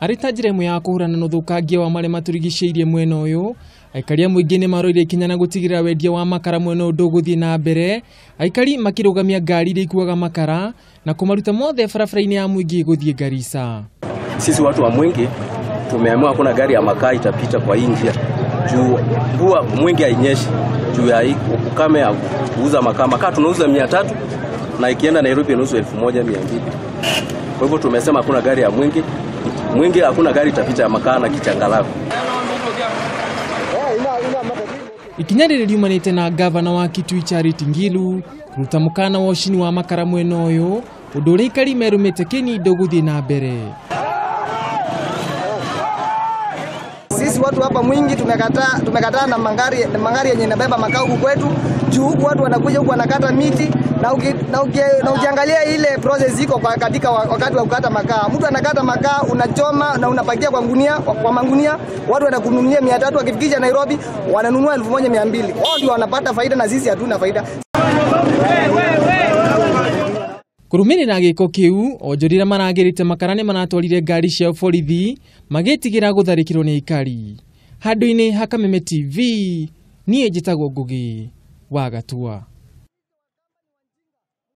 Arĩ ta njĩra ĩmwe ya kũhũrana na ũthũkangia wa marĩa matũrigicĩirie mwena ũyũ, aikari a Mwingi nĩ maroire Ikinya na gũtigĩrĩra wendia wa makara mwena ũndũ gũthiĩ na mbere, aikari makĩrũgamia ngari iria ikuaga makara na kumaruta moothe barabara-inĩ ya Mwingi gũthiĩ Garissa. Sisi watu wa Mwingi tumeamua kuna gari ya makaa itapita kwa hii njia. Juu mvua Mwingi hainyeshi, juu ya ukame ya kuuza makaa. Makaa tunauza 300 na ikienda Nairobi inauzwa 1200. Kwa hivyo tumesema kuna gari ya Mwingi hakuna gari itapita ya makaa na kichangalavu. Ikinya rĩrĩ riumanĩte na ngavana wa Kitui Ngilu kuruta mukaana wa ucini wa makara mwena ũyũ, ũndũ ũrĩa aikari merumĩte kĩnindo gũthiĩ na mbere. Sisi watu hapa Mwingi tumekataa na magari yenye inabeba makaa huku kwetu. Juu huku watu wanakuja huku wanakata miti na ukiangalia ile process iko katika wakati wa kukata makaa. Mtu anakata makaa, unachoma na unapakia kwa mangunia, watu wanakununulia 300, wakifikisha Nairobi wananunua 1200. Wao ndio wanapata faida na sisi hatuna faida. Kurumĩrĩra gĩko kĩu, onjorĩra maragĩrĩte makara nĩ manatwarire ngari cia borithi magĩtigĩra gũtharĩkĩrwo nĩ aikari. Handũ-inĩ ha Kameme TV, niĩ njĩtagwo Ngugi wa Gatua.